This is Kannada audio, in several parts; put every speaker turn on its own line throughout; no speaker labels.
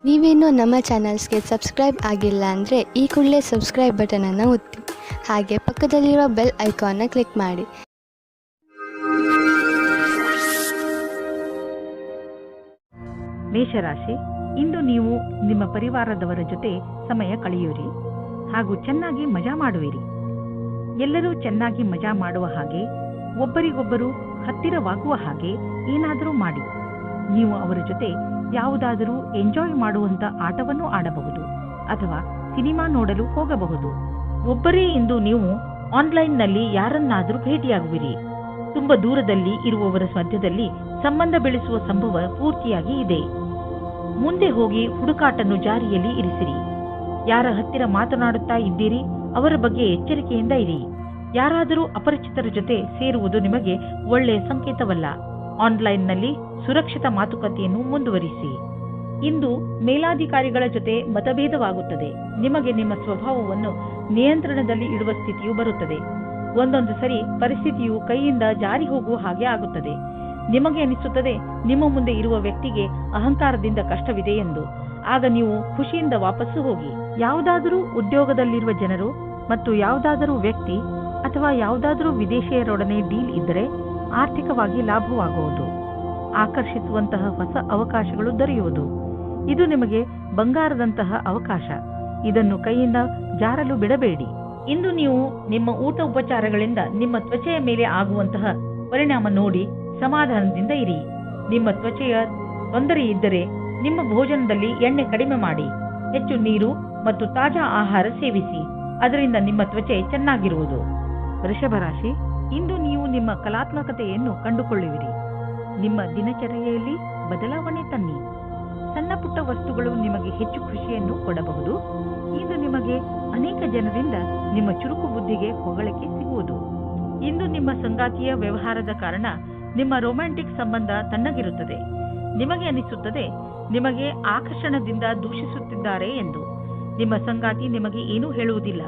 ನೀವೇನೂ ನಮ್ಮ ಚಾನಲ್ಸ್ಗೆ ಸಬ್ಸ್ಕ್ರೈಬ್ ಆಗಿಲ್ಲ ಅಂದರೆ ಈ ಕೂಡಲೇ ಸಬ್ಸ್ಕ್ರೈಬ್ ಬಟನನ್ನು ಒತ್ತಿ ಹಾಗೆ ಪಕ್ಕದಲ್ಲಿರುವ ಬೆಲ್ ಐಕಾನ್ನ ಕ್ಲಿಕ್ ಮಾಡಿ.
ಮೇಷರಾಶಿ, ಇಂದು ನೀವು ನಿಮ್ಮ ಪರಿವಾರದವರ ಜೊತೆ ಸಮಯ ಕಳೆಯುವಿರಿ ಹಾಗೂ ಚೆನ್ನಾಗಿ ಮಜಾ ಮಾಡುವಿರಿ. ಎಲ್ಲರೂ ಚೆನ್ನಾಗಿ ಮಜಾ ಮಾಡುವ ಹಾಗೆ, ಒಬ್ಬರಿಗೊಬ್ಬರು ಹತ್ತಿರವಾಗುವ ಹಾಗೆ ಏನಾದರೂ ಮಾಡಿ. ನೀವು ಅವರ ಜೊತೆ ಯಾವುದಾದರೂ ಎಂಜಾಯ್ ಮಾಡುವಂತ ಆಟವನ್ನು ಆಡಬಹುದು ಅಥವಾ ಸಿನಿಮಾ ನೋಡಲು ಹೋಗಬಹುದು. ಒಬ್ಬರೇ ಇಂದು ನೀವು ಆನ್ಲೈನ್ನಲ್ಲಿ ಯಾರನ್ನಾದರೂ ಭೇಟಿಯಾಗುವಿರಿ. ತುಂಬಾ ದೂರದಲ್ಲಿ ಇರುವವರ ಮಧ್ಯದಲ್ಲಿ ಸಂಬಂಧ ಬೆಳೆಸುವ ಸಂಭವ ಪೂರ್ತಿಯಾಗಿ ಇದೆ. ಮುಂದೆ ಹೋಗಿ ಹುಡುಕಾಟನ್ನು ಜಾರಿಯಲ್ಲಿ ಇರಿಸಿರಿ. ಯಾರ ಹತ್ತಿರ ಮಾತನಾಡುತ್ತಾ ಇದ್ದೀರಿ ಅವರ ಬಗ್ಗೆ ಎಚ್ಚರಿಕೆಯಿಂದ ಇರಿ. ಯಾರಾದರೂ ಅಪರಿಚಿತರ ಜೊತೆ ಸೇರುವುದು ನಿಮಗೆ ಒಳ್ಳೆಯ ಸಂಕೇತವಲ್ಲ. ಆನ್ಲೈನ್ನಲ್ಲಿ ಸುರಕ್ಷಿತ ಮಾತುಕತೆಯನ್ನು ಮುಂದುವರಿಸಿ. ಇಂದು ಮೇಲಾಧಿಕಾರಿಗಳ ಜೊತೆ ಮತಭೇದವಾಗುತ್ತದೆ. ನಿಮಗೆ ನಿಮ್ಮ ಸ್ವಭಾವವನ್ನು ನಿಯಂತ್ರಣದಲ್ಲಿ ಇಡುವ ಸ್ಥಿತಿಯು ಬರುತ್ತದೆ. ಒಂದೊಂದು ಸರಿ ಪರಿಸ್ಥಿತಿಯು ಕೈಯಿಂದ ಜಾರಿ ಹೋಗುವ ಹಾಗೆ ಆಗುತ್ತದೆ. ನಿಮಗೆ ಅನಿಸುತ್ತದೆ ನಿಮ್ಮ ಮುಂದೆ ಇರುವ ವ್ಯಕ್ತಿಗೆ ಅಹಂಕಾರದಿಂದ ಕಷ್ಟವಿದೆ ಎಂದು. ಆಗ ನೀವು ಖುಷಿಯಿಂದ ವಾಪಸ್ಸು ಹೋಗಿ. ಯಾವುದಾದರೂ ಉದ್ಯೋಗದಲ್ಲಿರುವ ಜನರು ಮತ್ತು ಯಾವುದಾದರೂ ವ್ಯಕ್ತಿ ಅಥವಾ ಯಾವುದಾದರೂ ವಿದೇಶಿಯರೊಡನೆ ಡೀಲ್ ಇದ್ದರೆ ಆರ್ಥಿಕವಾಗಿ ಲಾಭವಾಗುವುದು. ಆಕರ್ಷಿಸುವಂತಹ ಹೊಸ ಅವಕಾಶಗಳು ದೊರೆಯುವುದು. ಇದು ನಿಮಗೆ ಬಂಗಾರದಂತಹ ಅವಕಾಶ. ಇದನ್ನು ಕೈಯಿಂದ ಜಾರಲು ಬಿಡಬೇಡಿ. ಇಂದು ನೀವು ನಿಮ್ಮ ಊಟ ಉಪಚಾರಗಳಿಂದ ನಿಮ್ಮ ತ್ವಚೆಯ ಮೇಲೆ ಆಗುವಂತಹ ಪರಿಣಾಮ ನೋಡಿ ಸಮಾಧಾನದಿಂದ ಇರಿ. ನಿಮ್ಮ ತ್ವಚೆಯ ತೊಂದರೆ ಇದ್ದರೆ ನಿಮ್ಮ ಭೋಜನದಲ್ಲಿ ಎಣ್ಣೆ ಕಡಿಮೆ ಮಾಡಿ. ಹೆಚ್ಚು ನೀರು ಮತ್ತು ತಾಜಾ ಆಹಾರ ಸೇವಿಸಿ. ಅದರಿಂದ ನಿಮ್ಮ ತ್ವಚೆ ಚೆನ್ನಾಗಿರುವುದು. ವೃಷಭ ರಾಶಿ, ಇಂದು ನೀವು ನಿಮ್ಮ ಕಲಾತ್ಮಕತೆಯನ್ನು ಕಂಡುಕೊಳ್ಳುವಿರಿ. ನಿಮ್ಮ ದಿನಚರ್ಯೆಯಲ್ಲಿ ಬದಲಾವಣೆ ತನ್ನಿ. ಸಣ್ಣ ಪುಟ್ಟ ವಸ್ತುಗಳು ನಿಮಗೆ ಹೆಚ್ಚು ಖುಷಿಯನ್ನು ಕೊಡಬಹುದು. ಇಂದು ನಿಮಗೆ ಅನೇಕ ಜನರಿಂದ ನಿಮ್ಮ ಚುರುಕು ಬುದ್ಧಿಗೆ ಹೊಗಳಿಕೆ ಸಿಗುವುದು. ಇಂದು ನಿಮ್ಮ ಸಂಗಾತಿಯ ವ್ಯವಹಾರದ ಕಾರಣ ನಿಮ್ಮ ರೊಮ್ಯಾಂಟಿಕ್ ಸಂಬಂಧ ತಣ್ಣಗಿರುತ್ತದೆ. ನಿಮಗೆ ಅನಿಸುತ್ತದೆ ನಿಮಗೆ ಆಕರ್ಷಣದಿಂದ ದೂಷಿಸುತ್ತಿದ್ದಾರೆ ಎಂದು. ನಿಮ್ಮ ಸಂಗಾತಿ ನಿಮಗೆ ಏನೂ ಹೇಳುವುದಿಲ್ಲ.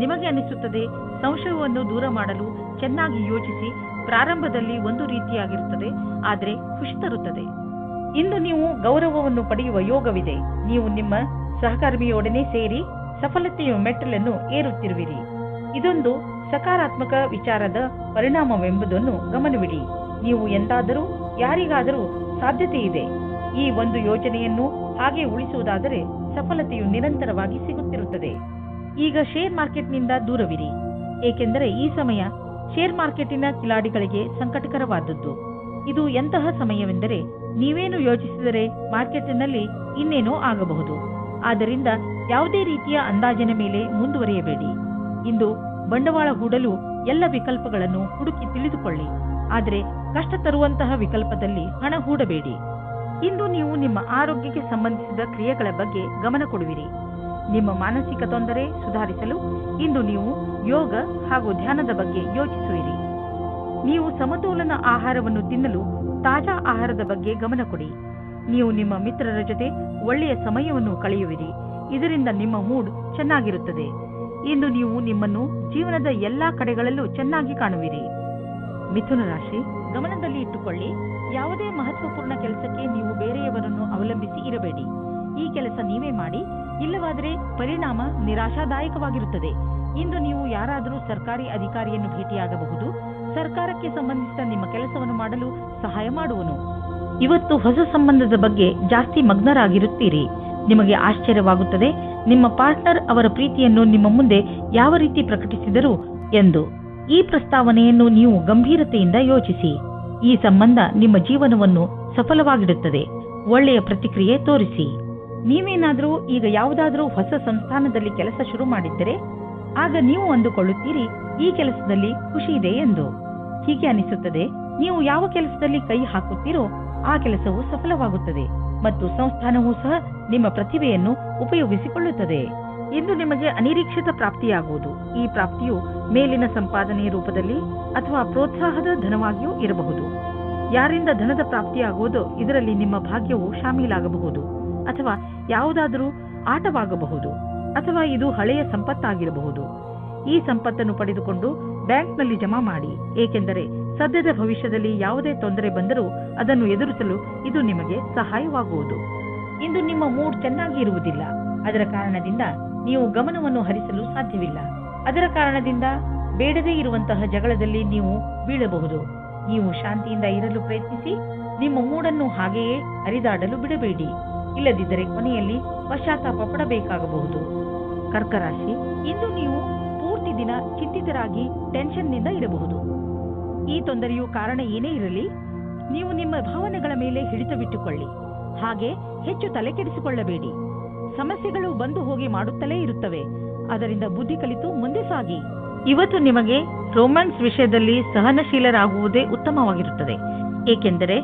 ನಿಮಗೆ ಅನಿಸುತ್ತದೆ ಸಂಶಯವನ್ನು ದೂರ ಮಾಡಲು ಚೆನ್ನಾಗಿ ಯೋಚಿಸಿ. ಪ್ರಾರಂಭದಲ್ಲಿ ಒಂದು ರೀತಿಯಾಗಿರುತ್ತದೆ, ಆದರೆ ಖುಷಿ ತರುತ್ತದೆ. ಇಂದು ನೀವು ಗೌರವವನ್ನು ಪಡೆಯುವ ಯೋಗವಿದೆ. ನೀವು ನಿಮ್ಮ ಸಹಕರ್ಮಿಯೊಡನೆ ಸೇರಿ ಸಫಲತೆಯ ಮೆಟ್ಟಲನ್ನು ಏರುತ್ತಿರುವಿರಿ. ಇದೊಂದು ಸಕಾರಾತ್ಮಕ ವಿಚಾರದ ಪರಿಣಾಮವೆಂಬುದನ್ನು ಗಮನವಿಡಿ. ನೀವು ಎಂದಾದರೂ ಯಾರಿಗಾದರೂ ಸಾಧ್ಯತೆ ಇದೆ. ಈ ಒಂದು ಯೋಜನೆಯನ್ನು ಹಾಗೆ ಉಳಿಸುವುದಾದರೆ ಸಫಲತೆಯು ನಿರಂತರವಾಗಿ ಸಿಗುತ್ತಿರುತ್ತದೆ. ಈಗ ಶೇರ್ ಮಾರ್ಕೆಟ್ನಿಂದ ದೂರವಿರಿ, ಏಕೆಂದರೆ ಈ ಸಮಯ ಶೇರ್ ಮಾರ್ಕೆಟಿನ ಕಿಲಾಡಿಗಳಿಗೆ ಸಂಕಟಕರವಾದದ್ದು. ಇದು ಎಂತಹ ಸಮಯವೆಂದರೆ ನೀವೇನು ಯೋಚಿಸಿದರೆ ಮಾರ್ಕೆಟಿನಲ್ಲಿ ಇನ್ನೇನೋ ಆಗಬಹುದು. ಆದ್ದರಿಂದ ಯಾವುದೇ ರೀತಿಯ ಅಂದಾಜಿನ ಮೇಲೆ ಮುಂದುವರಿಯಬೇಡಿ. ಇಂದು ಬಂಡವಾಳ ಹೂಡಲು ಎಲ್ಲ ವಿಕಲ್ಪಗಳನ್ನು ಹುಡುಕಿ ತಿಳಿದುಕೊಳ್ಳಿ, ಆದರೆ ಕಷ್ಟ ತರುವಂತಹ ವಿಕಲ್ಪದಲ್ಲಿ ಹಣ ಹೂಡಬೇಡಿ. ಇಂದು ನೀವು ನಿಮ್ಮ ಆರೋಗ್ಯಕ್ಕೆ ಸಂಬಂಧಿಸಿದ ಕ್ರಿಯೆಗಳ ಬಗ್ಗೆ ಗಮನ ಕೊಡುವಿರಿ. ನಿಮ್ಮ ಮಾನಸಿಕ ತೊಂದರೆ ಸುಧಾರಿಸಲು ಇಂದು ನೀವು ಯೋಗ ಹಾಗೂ ಧ್ಯಾನದ ಬಗ್ಗೆ ಯೋಚಿಸುವಿರಿ. ನೀವು ಸಮತೋಲನ ಆಹಾರವನ್ನು ತಿನ್ನಲು ತಾಜಾ ಆಹಾರದ ಬಗ್ಗೆ ಗಮನ ಕೊಡಿ. ನೀವು ನಿಮ್ಮ ಮಿತ್ರರ ಜೊತೆ ಒಳ್ಳೆಯ ಸಮಯವನ್ನು ಕಳೆಯುವಿರಿ. ಇದರಿಂದ ನಿಮ್ಮ ಮೂಡ್ ಚೆನ್ನಾಗಿರುತ್ತದೆ. ಇಂದು ನೀವು ನಿಮ್ಮನ್ನು ಜೀವನದ ಎಲ್ಲಾ ಕಡೆಗಳಲ್ಲೂ ಚೆನ್ನಾಗಿ ಕಾಣುವಿರಿ. ಮಿಥುನ ರಾಶಿ, ಗಮನದಲ್ಲಿ ಇಟ್ಟುಕೊಳ್ಳಿ, ಯಾವುದೇ ಮಹತ್ವಪೂರ್ಣ ಕೆಲಸಕ್ಕೆ ನೀವು ಬೇರೆಯವರನ್ನು ಅವಲಂಬಿಸಿ ಇರಬೇಡಿ. ಈ ಕೆಲಸ ನೀವೇ ಮಾಡಿ, ಇಲ್ಲವಾದರೆ ಪರಿಣಾಮ ನಿರಾಶಾದಾಯಕವಾಗಿರುತ್ತದೆ. ಇಂದು ನೀವು ಯಾರಾದರೂ ಸರ್ಕಾರಿ ಅಧಿಕಾರಿಯನ್ನು ಭೇಟಿಯಾಗಬಹುದು. ಸರ್ಕಾರಕ್ಕೆ ಸಂಬಂಧಿಸಿದ ನಿಮ್ಮ ಕೆಲಸವನ್ನು ಮಾಡಲು ಸಹಾಯ ಮಾಡುವನು. ಇವತ್ತು ಹೊಸ ಸಂಬಂಧದ ಬಗ್ಗೆ ಜಾಸ್ತಿ ಮಗ್ನರಾಗಿರುತ್ತೀರಿ. ನಿಮಗೆ ಆಶ್ಚರ್ಯವಾಗುತ್ತದೆ ನಿಮ್ಮ ಪಾರ್ಟ್ನರ್ ಅವರ ಪ್ರೀತಿಯನ್ನು ನಿಮ್ಮ ಮುಂದೆ ಯಾವ ರೀತಿ ಪ್ರಕಟಿಸಿದರು ಎಂದು. ಈ ಪ್ರಸ್ತಾವನೆಯನ್ನು ನೀವು ಗಂಭೀರತೆಯಿಂದ ಯೋಚಿಸಿ. ಈ ಸಂಬಂಧ ನಿಮ್ಮ ಜೀವನವನ್ನು ಸಫಲವಾಗಿಡುತ್ತದೆ. ಒಳ್ಳೆಯ ಪ್ರತಿಕ್ರಿಯೆ ತೋರಿಸಿ. ನೀವೇನಾದರೂ ಈಗ ಯಾವುದಾದರೂ ಹೊಸ ಸಂಸ್ಥಾನದಲ್ಲಿ ಕೆಲಸ ಶುರು ಮಾಡಿದ್ದರೆ ಆಗ ನೀವು ಅಂದುಕೊಳ್ಳುತ್ತೀರಿ ಈ ಕೆಲಸದಲ್ಲಿ ಖುಷಿ ಇದೆ ಎಂದು. ಹೀಗೆ ಅನಿಸುತ್ತದೆ ನೀವು ಯಾವ ಕೆಲಸದಲ್ಲಿ ಕೈ ಹಾಕುತ್ತೀರೋ ಆ ಕೆಲಸವು ಸಫಲವಾಗುತ್ತದೆ ಮತ್ತು ಸಂಸ್ಥಾನವೂ ಸಹ ನಿಮ್ಮ ಪ್ರತಿಭೆಯನ್ನು ಉಪಯೋಗಿಸಿಕೊಳ್ಳುತ್ತದೆ. ಇಂದು ನಿಮಗೆ ಅನಿರೀಕ್ಷಿತ ಪ್ರಾಪ್ತಿಯಾಗುವುದು. ಈ ಪ್ರಾಪ್ತಿಯು ಮೇಲಿನ ಸಂಪಾದನೆಯ ರೂಪದಲ್ಲಿ ಅಥವಾ ಪ್ರೋತ್ಸಾಹದ ಧನವಾಗಿಯೂ ಇರಬಹುದು. ಯಾರಿಂದ ಧನದ ಪ್ರಾಪ್ತಿಯಾಗುವುದೋ ಇದರಲ್ಲಿ ನಿಮ್ಮ ಭಾಗ್ಯವು ಶಾಮೀಲಾಗಬಹುದು, ಅಥವಾ ಯಾವುದಾದರೂ ಆಟವಾಗಬಹುದು, ಅಥವಾ ಇದು ಹಳೆಯ ಸಂಪತ್ತಾಗಿರಬಹುದು. ಈ ಸಂಪತ್ತನ್ನು ಪಡೆದುಕೊಂಡು ಬ್ಯಾಂಕ್ನಲ್ಲಿ ಜಮಾ ಮಾಡಿ, ಏಕೆಂದರೆ ಸದ್ಯದ ಭವಿಷ್ಯದಲ್ಲಿ ಯಾವುದೇ ತೊಂದರೆ ಬಂದರೂ ಅದನ್ನು ಎದುರಿಸಲು ಇದು ನಿಮಗೆ ಸಹಾಯವಾಗುವುದು. ಇಂದು ನಿಮ್ಮ ಮೂಡ್ ಚೆನ್ನಾಗಿ ಇರುವುದಿಲ್ಲ. ಅದರ ಕಾರಣದಿಂದ ನೀವು ಗಮನವನ್ನು ಹರಿಸಲು ಸಾಧ್ಯವಿಲ್ಲ. ಅದರ ಕಾರಣದಿಂದ ಬೇಡದೇ ಇರುವಂತಹ ಜಗಳದಲ್ಲಿ ನೀವು ಬೀಳಬಹುದು. ನೀವು ಶಾಂತಿಯಿಂದ ಇರಲು ಪ್ರಯತ್ನಿಸಿ. ನಿಮ್ಮ ಮೂಡನ್ನು ಹಾಗೆಯೇ ಹರಿದಾಡಲು ಬಿಡಬೇಡಿ. ಇಲ್ಲದಿದ್ದರೆ ಕೊನೆಯಲ್ಲಿ ಪಶ್ಚಾತ್ತಾಪ ಪಡಬೇಕಾಗಬಹುದು. ಕರ್ಕರಾಶಿ, ಇಂದು ನೀವು ಪೂರ್ತಿ ದಿನ ಚಿಂತಿತರಾಗಿ ಟೆನ್ಷನ್ನಿಂದ ಇರಬಹುದು. ಈ ತೊಂದರೆಯು ಕಾರಣ ಏನೇ ಇರಲಿ, ನೀವು ನಿಮ್ಮ ಭಾವನೆಗಳ ಮೇಲೆ ಹಿಡಿತವಿಟ್ಟುಕೊಳ್ಳಿ. ಹಾಗೆ ಹೆಚ್ಚು ತಲೆ ಕೆಡಿಸಿಕೊಳ್ಳಬೇಡಿ. ಸಮಸ್ಯೆಗಳು ಬಂದು ಹೋಗಿ ಮಾಡುತ್ತಲೇ ಇರುತ್ತವೆ. ಅದರಿಂದ ಬುದ್ಧಿ ಕಲಿತು ಮುಂದೆ ಸಾಗಿ. ಇವತ್ತು ನಿಮಗೆ ರೊಮ್ಯಾನ್ಸ್ ವಿಷಯದಲ್ಲಿ ಸಹನಶೀಲರಾಗುವುದೇ ಉತ್ತಮವಾಗಿರುತ್ತದೆ. ಏಕೆಂದರೆ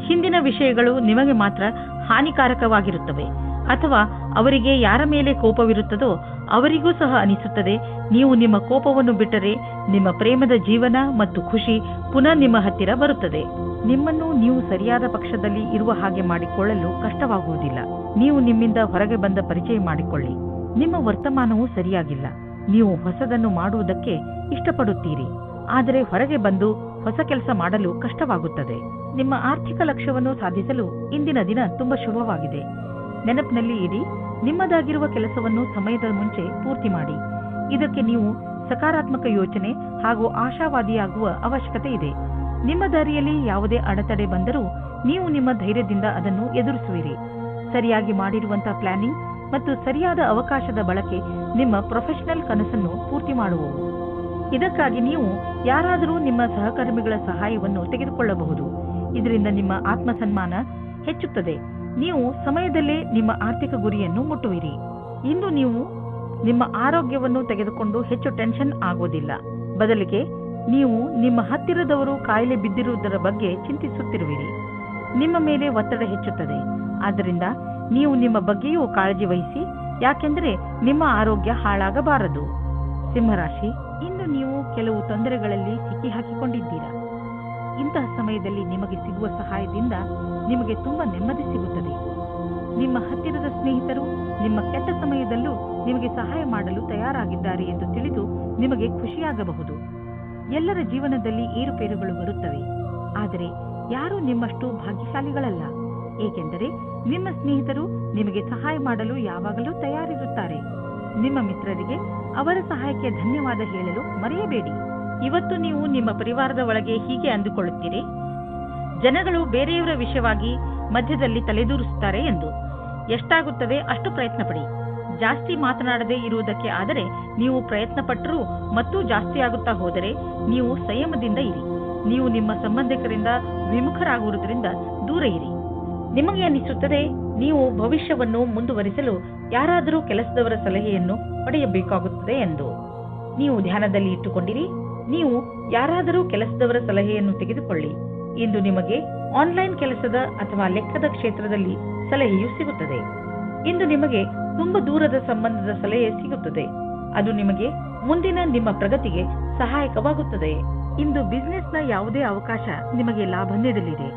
ಹಿಂದಿನ ವಿಷಯಗಳು ನಿಮಗೆ ಮಾತ್ರ ಹಾನಿಕಾರಕವಾಗಿರುತ್ತವೆ. ಅಥವಾ ಅವರಿಗೆ ಯಾರ ಮೇಲೆ ಕೋಪವಿರುತ್ತದೋ ಅವರಿಗೂ ಸಹ ಅನಿಸುತ್ತದೆ. ನೀವು ನಿಮ್ಮ ಕೋಪವನ್ನು ಬಿಟ್ಟರೆ ನಿಮ್ಮ ಪ್ರೇಮದ ಜೀವನ ಮತ್ತು ಖುಷಿ ಪುನಃ ನಿಮ್ಮ ಹತ್ತಿರ ಬರುತ್ತದೆ. ನಿಮ್ಮನ್ನು ನೀವು ಸರಿಯಾದ ಪಕ್ಷದಲ್ಲಿ ಇರುವ ಹಾಗೆ ಮಾಡಿಕೊಳ್ಳಲು ಕಷ್ಟವಾಗುವುದಿಲ್ಲ. ನೀವು ನಿಮ್ಮಿಂದ ಹೊರಗೆ ಬಂದ ಪರಿಚಯ ಮಾಡಿಕೊಳ್ಳಿ. ನಿಮ್ಮ ವರ್ತಮಾನವೂ ಸರಿಯಾಗಿಲ್ಲ. ನೀವು ಹೊಸದನ್ನು ಮಾಡುವುದಕ್ಕೆ ಇಷ್ಟಪಡುತ್ತೀರಿ, ಆದರೆ ಹೊರಗೆ ಬಂದು ಹೊಸ ಕೆಲಸ ಮಾಡಲು ಕಷ್ಟವಾಗುತ್ತದೆ. ನಿಮ್ಮ ಆರ್ಥಿಕ ಲಕ್ಷ್ಯವನ್ನು ಸಾಧಿಸಲು ಇಂದಿನ ದಿನ ತುಂಬಾ ಶುಭವಾಗಿದೆ. ನೆನಪಿನಲ್ಲಿ ಇಡಿ, ನಿಮ್ಮದಾಗಿರುವ ಕೆಲಸವನ್ನು ಸಮಯದ ಮುಂಚೆ ಪೂರ್ತಿ ಮಾಡಿ. ಇದಕ್ಕೆ ನೀವು ಸಕಾರಾತ್ಮಕ ಯೋಚನೆ ಹಾಗೂ ಆಶಾವಾದಿಯಾಗುವ ಅವಶ್ಯಕತೆ ಇದೆ. ನಿಮ್ಮ ದಾರಿಯಲ್ಲಿ ಯಾವುದೇ ಅಡೆತಡೆ ಬಂದರೂ ನೀವು ನಿಮ್ಮ ಧೈರ್ಯದಿಂದ ಅದನ್ನು ಎದುರಿಸುವಿರಿ. ಸರಿಯಾಗಿ ಮಾಡಿರುವಂತಹ ಪ್ಲಾನಿಂಗ್ ಮತ್ತು ಸರಿಯಾದ ಅವಕಾಶದ ಬಳಕೆ ನಿಮ್ಮ ಪ್ರೊಫೆಷನಲ್ ಕನಸನ್ನು ಪೂರ್ತಿ ಮಾಡುವವು. ಇದಕ್ಕಾಗಿ ನೀವು ಯಾರಾದರೂ ನಿಮ್ಮ ಸಹಕರ್ಮಿಗಳ ಸಹಾಯವನ್ನು ತೆಗೆದುಕೊಳ್ಳಬಹುದು. ಇದರಿಂದ ನಿಮ್ಮ ಆತ್ಮಸನ್ಮಾನ ಹೆಚ್ಚುತ್ತದೆ. ನೀವು ಸಮಯದಲ್ಲೇ ನಿಮ್ಮ ಆರ್ಥಿಕ ಗುರಿಯನ್ನು ಮುಟ್ಟುವಿರಿ. ಇಂದು ನೀವು ನಿಮ್ಮ ಆರೋಗ್ಯವನ್ನು ತೆಗೆದುಕೊಂಡು ಹೆಚ್ಚು ಟೆನ್ಷನ್ ಆಗೋದಿಲ್ಲ. ಬದಲಿಗೆ ನೀವು ನಿಮ್ಮ ಹತ್ತಿರದವರು ಕಾಯಿಲೆ ಬಿದ್ದಿರುವುದರ ಬಗ್ಗೆ ಚಿಂತಿಸುತ್ತಿರುವಿರಿ. ನಿಮ್ಮ ಮೇಲೆ ಒತ್ತಡ ಹೆಚ್ಚುತ್ತದೆ. ಆದ್ದರಿಂದ ನೀವು ನಿಮ್ಮ ಬಗ್ಗೆಯೂ ಕಾಳಜಿ ವಹಿಸಿ, ಯಾಕೆಂದರೆ ನಿಮ್ಮ ಆರೋಗ್ಯ ಹಾಳಾಗಬಾರದು. ಸಿಂಹರಾಶಿ, ಇಂದು ನೀವು ಕೆಲವು ತೊಂದರೆಗಳಲ್ಲಿ ಸಿಕ್ಕಿ ಹಾಕಿಕೊಂಡಿದ್ದೀರಾ. ಇಂತಹ ಸಮಯದಲ್ಲಿ ನಿಮಗೆ ಸಿಗುವ ಸಹಾಯದಿಂದ ನಿಮಗೆ ತುಂಬಾ ನೆಮ್ಮದಿ ಸಿಗುತ್ತದೆ. ನಿಮ್ಮ ಹತ್ತಿರದ ಸ್ನೇಹಿತರು ನಿಮ್ಮ ಕೆಟ್ಟ ಸಮಯದಲ್ಲೂ ನಿಮಗೆ ಸಹಾಯ ಮಾಡಲು ತಯಾರಾಗಿದ್ದಾರೆ ಎಂದು ತಿಳಿದು ನಿಮಗೆ ಖುಷಿಯಾಗಬಹುದು. ಎಲ್ಲರ ಜೀವನದಲ್ಲಿ ಏರುಪೇರುಗಳು ಬರುತ್ತವೆ, ಆದರೆ ಯಾರೂ ನಿಮ್ಮಷ್ಟು ಭಾಗ್ಯಶಾಲಿಗಳಲ್ಲ. ಏಕೆಂದರೆ ನಿಮ್ಮ ಸ್ನೇಹಿತರು ನಿಮಗೆ ಸಹಾಯ ಮಾಡಲು ಯಾವಾಗಲೂ ತಯಾರಿರುತ್ತಾರೆ. ನಿಮ್ಮ ಮಿತ್ರರಿಗೆ ಅವರ ಸಹಾಯಕ್ಕೆ ಧನ್ಯವಾದ ಹೇಳಲು ಮರೆಯಬೇಡಿ. ಇವತ್ತು ನೀವು ನಿಮ್ಮ ಪರಿವಾರದ ಒಳಗೆ ಹೀಗೆ ಅಂದುಕೊಳ್ಳುತ್ತೀರಿ, ಜನಗಳು ಬೇರೆಯವರ ವಿಷಯವಾಗಿ ಮಧ್ಯದಲ್ಲಿ ತಲೆದೂರಿಸುತ್ತಾರೆ ಎಂದು. ಎಷ್ಟಾಗುತ್ತದೆ ಅಷ್ಟು ಪ್ರಯತ್ನ ಪಡಿ. ಜಾಸ್ತಿ ಮಾತನಾಡದೇ ಇರುವುದಕ್ಕೆ ಆದರೆ ನೀವು ಪ್ರಯತ್ನ ಪಟ್ಟರೂ ಮತ್ತು ಜಾಸ್ತಿ ಆಗುತ್ತಾ ಹೋದರೆ ನೀವು ಸಂಯಮದಿಂದ ಇರಿ. ನೀವು ನಿಮ್ಮ ಸಂಬಂಧಿಕರಿಂದ ವಿಮುಖರಾಗುವುದರಿಂದ ದೂರ ಇರಿ. ನಿಮಗೆ ಅನಿಸುತ್ತದೆ ನೀವು ಭವಿಷ್ಯವನ್ನು ಮುಂದುವರಿಸಲು ಯಾರಾದರೂ ಕೆಲಸದವರ ಸಲಹೆಯನ್ನು ಪಡೆಯಬೇಕಾಗುತ್ತದೆ ಎಂದು. ನೀವು ಧ್ಯಾನದಲ್ಲಿ ಇಟ್ಟುಕೊಂಡಿರಿ. ನೀವು ಯಾರಾದರೂ ಕೆಲಸದವರ ಸಲಹೆಯನ್ನು ತೆಗೆದುಕೊಳ್ಳಿ. ಇಂದು ನಿಮಗೆ ಆನ್ಲೈನ್ ಕೆಲಸದ ಅಥವಾ ಲೆಕ್ಕದ ಕ್ಷೇತ್ರದಲ್ಲಿ ಸಲಹೆಯು ಸಿಗುತ್ತದೆ. ಇಂದು ನಿಮಗೆ ತುಂಬಾ ದೂರದ ಸಂಬಂಧದ ಸಲಹೆ ಸಿಗುತ್ತದೆ. ಅದು ನಿಮಗೆ ಮುಂದಿನ ನಿಮ್ಮ ಪ್ರಗತಿಗೆ ಸಹಾಯಕವಾಗುತ್ತದೆ. ಇಂದು ಬಿಸಿನೆಸ್ನ ಯಾವುದೇ ಅವಕಾಶ ನಿಮಗೆ ಲಾಭ ನೀಡಲಿದೆ.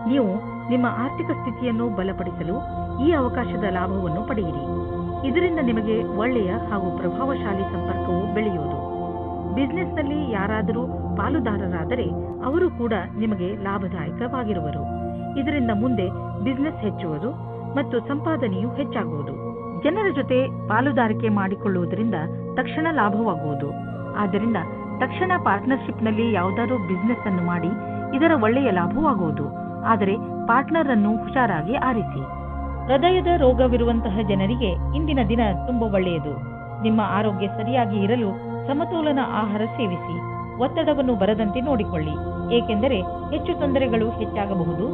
ನೀವು ನಿಮ್ಮ ಆರ್ಥಿಕ ಸ್ಥಿತಿಯನ್ನು ಬಲಪಡಿಸಲು ಈ ಅವಕಾಶದ ಲಾಭವನ್ನು ಪಡೆಯಿರಿ. ಇದರಿಂದ ನಿಮಗೆ ಒಳ್ಳೆಯ ಹಾಗೂ ಪ್ರಭಾವಶಾಲಿ ಸಂಪರ್ಕವು ಬೆಳೆಯುವುದು. ಬಿಸಿನೆಸ್ನಲ್ಲಿ ಯಾರಾದರೂ ಪಾಲುದಾರರಾದರೆ ಅವರು ಕೂಡ ನಿಮಗೆ ಲಾಭದಾಯಕವಾಗಿರುವರು. ಇದರಿಂದ ಮುಂದೆ ಬಿಸಿನೆಸ್ ಹೆಚ್ಚುವುದು ಮತ್ತು ಸಂಪಾದನೆಯು ಹೆಚ್ಚಾಗುವುದು. ಜನರ ಜೊತೆ ಪಾಲುದಾರಿಕೆ ಮಾಡಿಕೊಳ್ಳುವುದರಿಂದ ತಕ್ಷಣ ಲಾಭವಾಗುವುದು. ಆದ್ದರಿಂದ ತಕ್ಷಣ ಪಾರ್ಟ್ನರ್ಶಿಪ್ನಲ್ಲಿ ಯಾವುದಾದ್ರೂ ಬಿಸಿನೆಸ್ ಅನ್ನು ಮಾಡಿ ಇದರ ಒಳ್ಳೆಯ ಲಾಭವಾಗುವುದು. ಆದರೆ ಪಾರ್ಟ್ನರ್ ಅನ್ನು ಹುಷಾರಾಗಿ ಆರಿಸಿ. ಹೃದಯದ ರೋಗವಿರುವಂತಹ ಜನರಿಗೆ ಇಂದಿನ ದಿನ ತುಂಬಾ ಒಳ್ಳೆಯದು. ನಿಮ್ಮ ಆರೋಗ್ಯ ಸರಿಯಾಗಿ ಇರಲು ಸಮತೋಲನ ಆಹಾರ ಸೇವಿಸಿ. ಒತ್ತಡವನ್ನು ಬರದಂತೆ ನೋಡಿಕೊಳ್ಳಿ, ಏಕೆಂದರೆ ಹೆಚ್ಚು ತೊಂದರೆಗಳು ಹೆಚ್ಚಾಗಬಹುದು.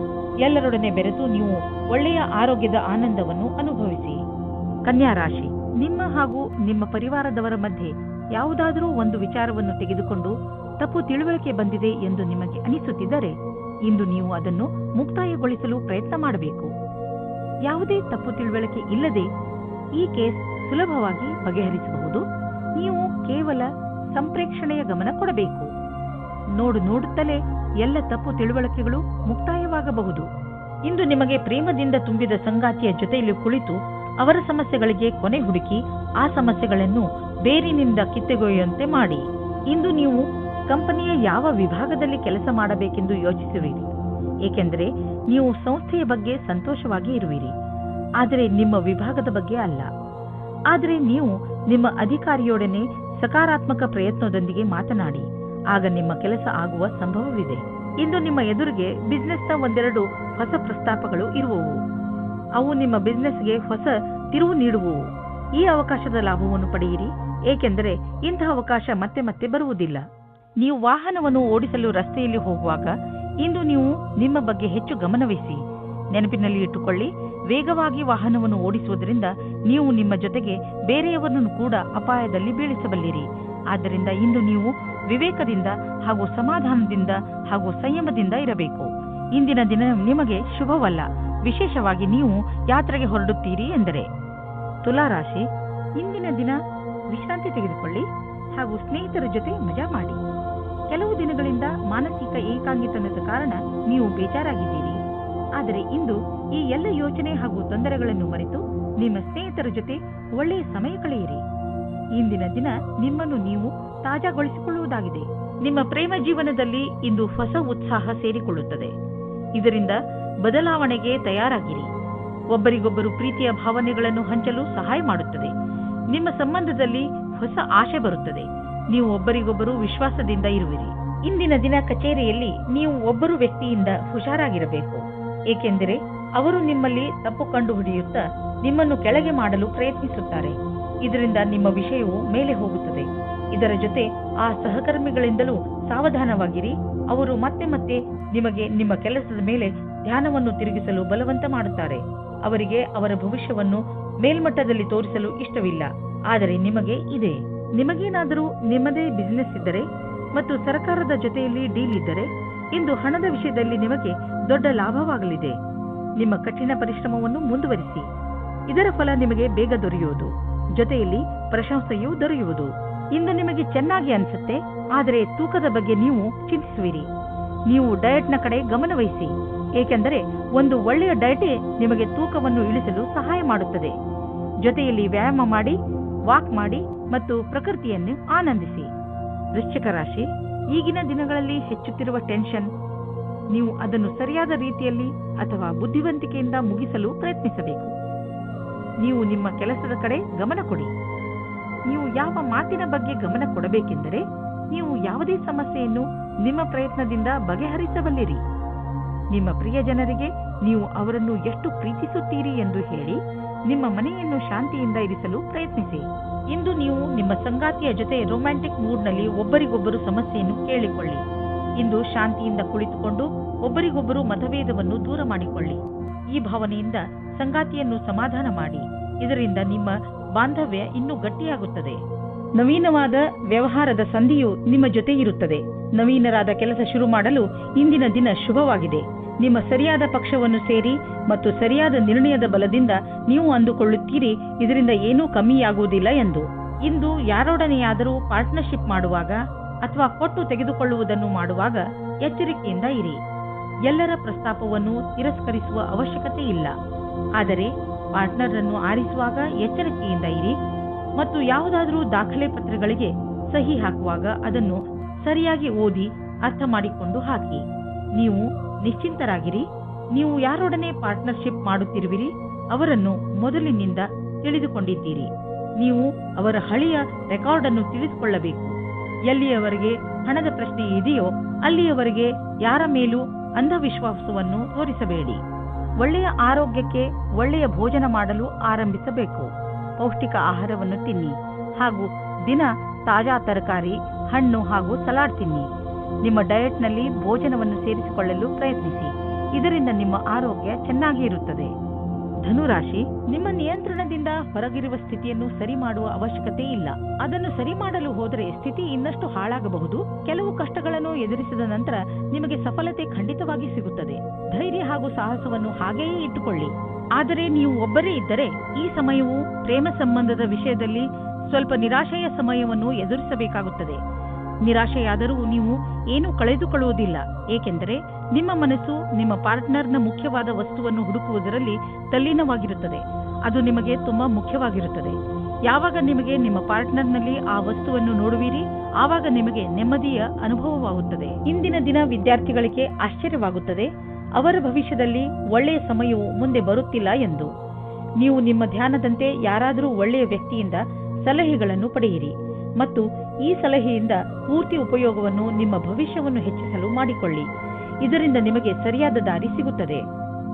ಎಲ್ಲರೊಡನೆ ಬೆರೆತು ನೀವು ಒಳ್ಳೆಯ ಆರೋಗ್ಯದ ಆನಂದವನ್ನು ಅನುಭವಿಸಿ. ಕನ್ಯಾ ರಾಶಿ, ನಿಮ್ಮ ಹಾಗೂ ನಿಮ್ಮ ಪರಿವಾರದವರ ಮಧ್ಯೆ ಯಾವುದಾದರೂ ಒಂದು ವಿಚಾರವನ್ನು ತೆಗೆದುಕೊಂಡು ತಪ್ಪು ತಿಳುವಳಿಕೆ ಬಂದಿದೆ ಎಂದು ನಿಮಗೆ ಅನಿಸುತ್ತಿದ್ದರೆ ಇಂದು ನೀವು ಅದನ್ನು ಮುಕ್ತಾಯಗೊಳಿಸಲು ಪ್ರಯತ್ನ ಮಾಡಬೇಕು. ಯಾವುದೇ ತಪ್ಪು ತಿಳುವಳಿಕೆ ಇಲ್ಲದೆ ಈ ಕೇಸ್ ಸುಲಭವಾಗಿ ಬಗೆಹರಿಸಬಹುದು. ನೀವು ಕೇವಲ ಸಂಪ್ರೇಕ್ಷಣೆಯ ಗಮನ ಕೊಡಬೇಕು. ನೋಡುತ್ತಲೇ ಎಲ್ಲ ತಪ್ಪು ತಿಳುವಳಿಕೆಗಳು ಮುಕ್ತಾಯವಾಗಬಹುದು. ಇಂದು ನಿಮಗೆ ಪ್ರೇಮದಿಂದ ತುಂಬಿದ ಸಂಗಾತಿಯ ಜೊತೆಯಲ್ಲಿ ಕುಳಿತು ಅವರ ಸಮಸ್ಯೆಗಳಿಗೆ ಕೊನೆ ಹುಡುಕಿ ಆ ಸಮಸ್ಯೆಗಳನ್ನು ಬೇರಿನಿಂದ ಕಿತ್ತೊಗೆಯುವಂತೆ ಮಾಡಿ. ಇಂದು ನೀವು ಕಂಪನಿಯ ಯಾವ ವಿಭಾಗದಲ್ಲಿ ಕೆಲಸ ಮಾಡಬೇಕೆಂದು ಯೋಚಿಸುವಿರಿ, ಏಕೆಂದರೆ ನೀವು ಸಂಸ್ಥೆಯ ಬಗ್ಗೆ ಸಂತೋಷವಾಗಿ ಇರುವಿರಿ. ಆದರೆ ನಿಮ್ಮ ವಿಭಾಗದ ಬಗ್ಗೆ ಅಲ್ಲ. ಆದರೆ ನೀವು ನಿಮ್ಮ ಅಧಿಕಾರಿಯೊಡನೆ ಸಕಾರಾತ್ಮಕ ಪ್ರಯತ್ನದೊಂದಿಗೆ ಮಾತನಾಡಿ, ಆಗ ನಿಮ್ಮ ಕೆಲಸ ಆಗುವ ಸಂಭವವಿದೆ. ಇಂದು ನಿಮ್ಮ ಎದುರಿಗೆ ಬಿಸ್ನೆಸ್ನ ಒಂದೆರಡು ಹೊಸ ಪ್ರಸ್ತಾಪಗಳು ಇರುವವು. ಅವು ನಿಮ್ಮ ಬಿಸ್ನೆಸ್ಗೆ ಹೊಸ ತಿರುವು ನೀಡುವವು. ಈ ಅವಕಾಶದ ಲಾಭವನ್ನು ಪಡೆಯಿರಿ, ಏಕೆಂದರೆ ಇಂತಹ ಅವಕಾಶ ಮತ್ತೆ ಮತ್ತೆ ಬರುವುದಿಲ್ಲ. ನೀವು ವಾಹನವನ್ನು ಓಡಿಸಲು ರಸ್ತೆಯಲ್ಲಿ ಹೋಗುವಾಗ ಇಂದು ನೀವು ನಿಮ್ಮ ಬಗ್ಗೆ ಹೆಚ್ಚು ಗಮನವಹಿಸಿ. ನೆನಪಿನಲ್ಲಿ ಇಟ್ಟುಕೊಳ್ಳಿ, ವೇಗವಾಗಿ ವಾಹನವನ್ನು ಓಡಿಸುವುದರಿಂದ ನೀವು ನಿಮ್ಮ ಜೊತೆಗೆ ಬೇರೆಯವರನ್ನು ಕೂಡ ಅಪಾಯದಲ್ಲಿ ಬೀಳಿಸಬಲ್ಲಿರಿ. ಆದ್ದರಿಂದ ಇಂದು ನೀವು ವಿವೇಕದಿಂದ ಹಾಗೂ ಸಮಾಧಾನದಿಂದ ಹಾಗೂ ಸಂಯಮದಿಂದ ಇರಬೇಕು. ಇಂದಿನ ದಿನ ನಿಮಗೆ ಶುಭವಲ್ಲ, ವಿಶೇಷವಾಗಿ ನೀವು ಯಾತ್ರೆಗೆ ಹೊರಡುತ್ತೀರಿ ಎಂದರೆ. ತುಲಾರಾಶಿ, ಇಂದಿನ ದಿನ ವಿಶ್ರಾಂತಿ ತೆಗೆದುಕೊಳ್ಳಿ ಹಾಗೂ ಸ್ನೇಹಿತರ ಜೊತೆ ಮಜಾ ಮಾಡಿ. ಕೆಲವು ದಿನಗಳಿಂದ ಮಾನಸಿಕ ಏಕಾಂಗಿತನದ ಕಾರಣ ನೀವು ಬೇಜಾರಾಗಿದ್ದೀರಿ. ಆದರೆ ಇಂದು ಈ ಎಲ್ಲ ಯೋಚನೆ ಹಾಗೂ ತೊಂದರೆಗಳನ್ನು ಮರೆತು ನಿಮ್ಮ ಸ್ನೇಹಿತರ ಜೊತೆ ಒಳ್ಳೆಯ ಸಮಯ ಕಳೆಯಿರಿ. ಇಂದಿನ ದಿನ ನಿಮ್ಮನ್ನು ನೀವು ತಾಜಾಗೊಳಿಸಿಕೊಳ್ಳುವುದಾಗಿದೆ. ನಿಮ್ಮ ಪ್ರೇಮ ಜೀವನದಲ್ಲಿ ಇಂದು ಹೊಸ ಉತ್ಸಾಹ ಸೇರಿಕೊಳ್ಳುತ್ತದೆ. ಇದರಿಂದ ಬದಲಾವಣೆಗೆ ತಯಾರಾಗಿರಿ. ಒಬ್ಬರಿಗೊಬ್ಬರು ಪ್ರೀತಿಯ ಭಾವನೆಗಳನ್ನು ಹಂಚಲು ಸಹಾಯ ಮಾಡುತ್ತದೆ. ನಿಮ್ಮ ಸಂಬಂಧದಲ್ಲಿ ಹೊಸ ಆಶೆ ಬರುತ್ತದೆ. ನೀವು ಒಬ್ಬರಿಗೊಬ್ಬರು ವಿಶ್ವಾಸದಿಂದ ಇರುವಿರಿ. ಇಂದಿನ ದಿನ ಕಚೇರಿಯಲ್ಲಿ ನೀವು ಒಬ್ಬರು ವ್ಯಕ್ತಿಯಿಂದ ಹುಷಾರಾಗಿರಬೇಕು, ಏಕೆಂದರೆ ಅವರು ನಿಮ್ಮಲ್ಲಿ ತಪ್ಪು ಕಂಡುಹಿಡಿಯುತ್ತಾ ನಿಮ್ಮನ್ನು ಕೆಳಗೆ ಮಾಡಲು ಪ್ರಯತ್ನಿಸುತ್ತಾರೆ. ಇದರಿಂದ ನಿಮ್ಮ ವಿಷಯವು ಮೇಲೆ ಹೋಗುತ್ತದೆ. ಇದರ ಜೊತೆ ಆ ಸಹಕರ್ಮಿಗಳಿಂದಲೂ ಸಾವಧಾನವಾಗಿರಿ. ಅವರು ಮತ್ತೆ ಮತ್ತೆ ನಿಮಗೆ ನಿಮ್ಮ ಕೆಲಸದ ಮೇಲೆ ಧ್ಯಾನವನ್ನು ತಿರುಗಿಸಲು ಬಲವಂತ ಮಾಡುತ್ತಾರೆ. ಅವರಿಗೆ ಅವರ ಭವಿಷ್ಯವನ್ನು ಮೇಲ್ಮಟ್ಟದಲ್ಲಿ ತೋರಿಸಲು ಇಷ್ಟವಿಲ್ಲ, ಆದರೆ ನಿಮಗೆ ಇದೆ. ನಿಮಗೇನಾದರೂ ನಿಮ್ಮದೇ ಬಿಸಿನೆಸ್ ಇದ್ದರೆ ಮತ್ತು ಸರ್ಕಾರದ ಜೊತೆಯಲ್ಲಿ ಡೀಲ್ ಇದ್ದರೆ ಇಂದು ಹಣದ ವಿಷಯದಲ್ಲಿ ನಿಮಗೆ ದೊಡ್ಡ ಲಾಭವಾಗಲಿದೆ. ನಿಮ್ಮ ಕಠಿಣ ಪರಿಶ್ರಮವನ್ನು ಮುಂದುವರಿಸಿ. ಇದರ ಫಲ ನಿಮಗೆ ಬೇಗ ದೊರೆಯುವುದು, ಜೊತೆಯಲ್ಲಿ ಪ್ರಶಂಸೆಯೂ ದೊರೆಯುವುದು. ಇಂದು ನಿಮಗೆ ಚೆನ್ನಾಗಿ ಅನಿಸುತ್ತೆ, ಆದರೆ ತೂಕದ ಬಗ್ಗೆ ನೀವು ಚಿಂತಿಸುವಿರಿ. ನೀವು ಡಯಟ್ನ ಕಡೆ ಗಮನವಹಿಸಿ, ಏಕೆಂದರೆ ಒಂದು ಒಳ್ಳೆಯ ಡಯಟೇ ನಿಮಗೆ ತೂಕವನ್ನು ಇಳಿಸಲು ಸಹಾಯ ಮಾಡುತ್ತದೆ. ಜೊತೆಯಲ್ಲಿ ವ್ಯಾಯಾಮ ಮಾಡಿ, ವಾಕ್ ಮಾಡಿ ಮತ್ತು ಪ್ರಕೃತಿಯನ್ನು ಆನಂದಿಸಿ. ವೃಶ್ಚಿಕ ರಾಶಿ, ಈಗಿನ ದಿನಗಳಲ್ಲಿ ಹೆಚ್ಚುತ್ತಿರುವ ಟೆನ್ಷನ್, ನೀವು ಅದನ್ನು ಸರಿಯಾದ ರೀತಿಯಲ್ಲಿ ಅಥವಾ ಬುದ್ಧಿವಂತಿಕೆಯಿಂದ ಮುಗಿಸಲು ಪ್ರಯತ್ನಿಸಬೇಕು. ನೀವು ನಿಮ್ಮ ಕೆಲಸದ ಕಡೆ ಗಮನ ಕೊಡಿ. ನೀವು ಯಾವ ಮಾತಿನ ಬಗ್ಗೆ ಗಮನ ಕೊಡಬೇಕೆಂದರೆ, ನೀವು ಯಾವುದೇ ಸಮಸ್ಯೆಯನ್ನು ನಿಮ್ಮ ಪ್ರಯತ್ನದಿಂದ ಬಗೆಹರಿಸಬಲ್ಲಿರಿ. ನಿಮ್ಮ ಪ್ರಿಯ ಜನರಿಗೆ ನೀವು ಅವರನ್ನು ಎಷ್ಟು ಪ್ರೀತಿಸುತ್ತೀರಿ ಎಂದು ಹೇಳಿ ನಿಮ್ಮ ಮನೆಯನ್ನು ಶಾಂತಿಯಿಂದ ಇರಿಸಲು ಪ್ರಯತ್ನಿಸಿ. ಇಂದು ನೀವು ನಿಮ್ಮ ಸಂಗಾತಿಯ ಜೊತೆ ರೊಮ್ಯಾಂಟಿಕ್ ಮೂಡ್ನಲ್ಲಿ ಒಬ್ಬರಿಗೊಬ್ಬರು ಸಮಸ್ಯೆಯನ್ನು ಕೇಳಿಕೊಳ್ಳಿ. ಇಂದು ಶಾಂತಿಯಿಂದ ಕುಳಿತುಕೊಂಡು ಒಬ್ಬರಿಗೊಬ್ಬರು ಮತಭೇದವನ್ನು ದೂರ ಮಾಡಿಕೊಳ್ಳಿ. ಈ ಭಾವನೆಯಿಂದ ಸಂಗಾತಿಯನ್ನು ಸಮಾಧಾನ ಮಾಡಿ. ಇದರಿಂದ ನಿಮ್ಮ ಬಾಂಧವ್ಯ ಇನ್ನೂ ಗಟ್ಟಿಯಾಗುತ್ತದೆ. ನವೀನವಾದ ವ್ಯವಹಾರದ ಸಂಧಿಯು ನಿಮ್ಮ ಜೊತೆ ಇರುತ್ತದೆ. ನವೀನರಾದ ಕೆಲಸ ಶುರು ಮಾಡಲು ಇಂದಿನ ದಿನ ಶುಭವಾಗಿದೆ. ನಿಮ್ಮ ಸರಿಯಾದ ಪಕ್ಷವನ್ನು ಸೇರಿ ಮತ್ತು ಸರಿಯಾದ ನಿರ್ಣಯದ ಬಲದಿಂದ ನೀವು ಅಂದುಕೊಳ್ಳುತ್ತೀರಿ ಇದರಿಂದ ಏನೂ ಕಮ್ಮಿಯಾಗುವುದಿಲ್ಲ ಎಂದು. ಇಂದು ಯಾರೊಡನೆಯಾದರೂ ಪಾರ್ಟ್ನರ್ಶಿಪ್ ಮಾಡುವಾಗ ಅಥವಾ ಕೊಟ್ಟು ತೆಗೆದುಕೊಳ್ಳುವುದನ್ನು ಮಾಡುವಾಗ ಎಚ್ಚರಿಕೆಯಿಂದ ಇರಿ. ಎಲ್ಲರ ಪ್ರಸ್ತಾಪವನ್ನು ತಿರಸ್ಕರಿಸುವ ಅವಶ್ಯಕತೆ ಇಲ್ಲ, ಆದರೆ ಪಾರ್ಟ್ನರ್ ಅನ್ನು ಆರಿಸುವಾಗ ಎಚ್ಚರಿಕೆಯಿಂದ ಇರಿ ಮತ್ತು ಯಾವುದಾದರೂ ದಾಖಲೆ ಪತ್ರಗಳಿಗೆ ಸಹಿ ಹಾಕುವಾಗ ಅದನ್ನು ಸರಿಯಾಗಿ ಓದಿ ಅರ್ಥ ಮಾಡಿಕೊಂಡು ಹಾಕಿ. ನೀವು ನಿಶ್ಚಿಂತರಾಗಿರಿ. ನೀವು ಯಾರೊಡನೆ ಪಾರ್ಟ್ನರ್ಶಿಪ್ ಮಾಡುತ್ತಿರುವಿರಿ ಅವರನ್ನು ಮೊದಲಿನಿಂದ ತಿಳಿದುಕೊಂಡಿದ್ದೀರಿ. ನೀವು ಅವರ ಹಳೆಯ ರೆಕಾರ್ಡ್ ಅನ್ನು ತಿಳಿದುಕೊಳ್ಳಬೇಕು. ಎಲ್ಲಿಯವರೆಗೆ ಹಣದ ಪ್ರಶ್ನೆ ಇದೆಯೋ ಅಲ್ಲಿಯವರೆಗೆ ಯಾರ ಮೇಲೂ ಅಂಧವಿಶ್ವಾಸವನ್ನು ತೋರಿಸಬೇಡಿ. ಒಳ್ಳೆಯ ಆರೋಗ್ಯಕ್ಕೆ ಒಳ್ಳೆಯ ಭೋಜನ ಮಾಡಲು ಆರಂಭಿಸಬೇಕು. ಪೌಷ್ಟಿಕ ಆಹಾರವನ್ನು ತಿನ್ನಿ ಹಾಗೂ ದಿನ ತಾಜಾ ತರಕಾರಿ, ಹಣ್ಣು ಹಾಗೂ ಸಲಾಡ್ ತಿನ್ನಿ. ನಿಮ್ಮ ಡಯಟ್ನಲ್ಲಿ ಭೋಜನವನ್ನು ಸೇರಿಸಿಕೊಳ್ಳಲು ಪ್ರಯತ್ನಿಸಿ. ಇದರಿಂದ ನಿಮ್ಮ ಆರೋಗ್ಯ ಚೆನ್ನಾಗಿ ಇರುತ್ತದೆ. ಧನುರಾಶಿ, ನಿಮ್ಮ ನಿಯಂತ್ರಣದಿಂದ ಹೊರಗಿರುವ ಸ್ಥಿತಿಯನ್ನು ಸರಿ ಮಾಡುವ ಅವಶ್ಯಕತೆ ಇಲ್ಲ. ಅದನ್ನು ಸರಿ ಮಾಡಲು ಹೋದರೆ ಸ್ಥಿತಿ ಇನ್ನಷ್ಟು ಹಾಳಾಗಬಹುದು. ಕೆಲವು ಕಷ್ಟಗಳನ್ನು ಎದುರಿಸಿದ ನಂತರ ನಿಮಗೆ ಸಫಲತೆ ಖಂಡಿತವಾಗಿ ಸಿಗುತ್ತದೆ. ಧೈರ್ಯ ಹಾಗೂ ಸಾಹಸವನ್ನು ಹಾಗೆಯೇ ಇಟ್ಟುಕೊಳ್ಳಿ. ಆದರೆ ನೀವು ಒಬ್ಬರೇ ಇದ್ದರೆ ಈ ಸಮಯವು ಪ್ರೇಮ ಸಂಬಂಧದ ವಿಷಯದಲ್ಲಿ ಸ್ವಲ್ಪ ನಿರಾಶೆಯ ಸಮಯವನ್ನು ಎದುರಿಸಬೇಕಾಗುತ್ತದೆ. ನಿರಾಶೆಯಾದರೂ ನೀವು ಏನೂ ಕಳೆದುಕೊಳ್ಳುವುದಿಲ್ಲ, ಏಕೆಂದರೆ ನಿಮ್ಮ ಮನಸ್ಸು ನಿಮ್ಮ ಪಾರ್ಟ್ನರ್ನ ಮುಖ್ಯವಾದ ವಸ್ತುವನ್ನು ಹುಡುಕುವುದರಲ್ಲಿ ತಲ್ಲೀನವಾಗಿರುತ್ತದೆ. ಅದು ನಿಮಗೆ ತುಂಬಾ ಮುಖ್ಯವಾಗಿರುತ್ತದೆ. ಯಾವಾಗ ನಿಮಗೆ ನಿಮ್ಮ ಪಾರ್ಟ್ನರ್ನಲ್ಲಿ ಆ ವಸ್ತುವನ್ನು ನೋಡುವಿರಿ ಆವಾಗ ನಿಮಗೆ ನೆಮ್ಮದಿಯ ಅನುಭವವಾಗುತ್ತದೆ. ಇಂದಿನ ದಿನ ವಿದ್ಯಾರ್ಥಿಗಳಿಗೆ ಆಶ್ಚರ್ಯವಾಗುತ್ತದೆ ಅವರ ಭವಿಷ್ಯದಲ್ಲಿ ಒಳ್ಳೆಯ ಸಮಯವು ಮುಂದೆ ಬರುತ್ತಿಲ್ಲ ಎಂದು. ನೀವು ನಿಮ್ಮ ಧ್ಯಾನದಂತೆ ಯಾರಾದರೂ ಒಳ್ಳೆಯ ವ್ಯಕ್ತಿಯಿಂದ ಸಲಹೆಗಳನ್ನು ಪಡೆಯಿರಿ ಮತ್ತು ಈ ಸಲಹೆಯಿಂದ ಪೂರ್ತಿ ಉಪಯೋಗವನ್ನು ನಿಮ್ಮ ಭವಿಷ್ಯವನ್ನು ಹೆಚ್ಚಿಸಲು ಮಾಡಿಕೊಳ್ಳಿ. ಇದರಿಂದ ನಿಮಗೆ ಸರಿಯಾದ ದಾರಿ ಸಿಗುತ್ತದೆ.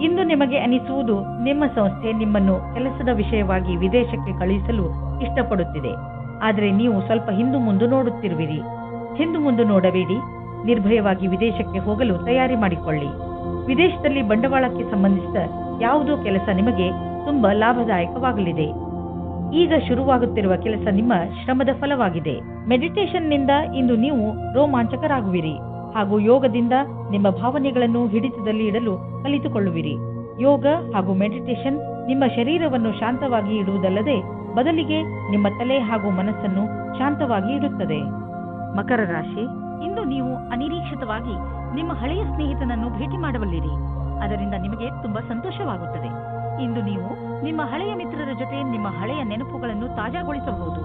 ಇಂದು ನಿಮಗೆ ಅನಿಸುವುದು ನಿಮ್ಮ ಸಂಸ್ಥೆ ನಿಮ್ಮನ್ನು ಕೆಲಸದ ವಿಷಯವಾಗಿ ವಿದೇಶಕ್ಕೆ ಕಳುಹಿಸಲು ಇಷ್ಟಪಡುತ್ತಿದೆ. ಆದರೆ ನೀವು ಸ್ವಲ್ಪ ಹಿಂದು ಮುಂದೆ ನೋಡುತ್ತಿರುವಿರಿ. ಹಿಂದು ಮುಂದೆ ನೋಡಬೇಡಿ. ನಿರ್ಭಯವಾಗಿ ವಿದೇಶಕ್ಕೆ ಹೋಗಲು ತಯಾರಿ ಮಾಡಿಕೊಳ್ಳಿ. ವಿದೇಶದಲ್ಲಿ ಬಂಡವಾಳಕ್ಕೆ ಸಂಬಂಧಿಸಿದ ಯಾವುದೋ ಕೆಲಸ ನಿಮಗೆ ತುಂಬಾ ಲಾಭದಾಯಕವಾಗಲಿದೆ. ಈಗ ಶುರುವಾಗುತ್ತಿರುವ ಕೆಲಸ ನಿಮ್ಮ ಶ್ರಮದ ಫಲವಾಗಿದೆ. ಮೆಡಿಟೇಷನ್ನಿಂದ ಇಂದು ನೀವು ರೋಮಾಂಚಕರಾಗುವಿರಿ ಹಾಗೂ ಯೋಗದಿಂದ ನಿಮ್ಮ ಭಾವನೆಗಳನ್ನು ಹಿಡಿತದಲ್ಲಿ ಇಡಲು ಕಲಿತುಕೊಳ್ಳುವಿರಿ. ಯೋಗ ಹಾಗೂ ಮೆಡಿಟೇಷನ್ ನಿಮ್ಮ ಶರೀರವನ್ನು ಶಾಂತವಾಗಿ ಇಡುವುದಲ್ಲದೆ ಬದಲಿಗೆ ನಿಮ್ಮ ತಲೆ ಹಾಗೂ ಮನಸ್ಸನ್ನು ಶಾಂತವಾಗಿ ಇಡುತ್ತದೆ. ಮಕರ ರಾಶಿ, ಇಂದು ನೀವು ಅನಿರೀಕ್ಷಿತವಾಗಿ ನಿಮ್ಮ ಹಳೆಯ ಸ್ನೇಹಿತನನ್ನು ಭೇಟಿ ಮಾಡಬಲ್ಲಿರಿ. ಅದರಿಂದ ನಿಮಗೆ ತುಂಬಾ ಸಂತೋಷವಾಗುತ್ತದೆ. ಇಂದು ನೀವು ನಿಮ್ಮ ಹಳೆಯ ಮಿತ್ರರ ಜೊತೆ ನಿಮ್ಮ ಹಳೆಯ ನೆನಪುಗಳನ್ನು ತಾಜಾಗೊಳಿಸಬಹುದು.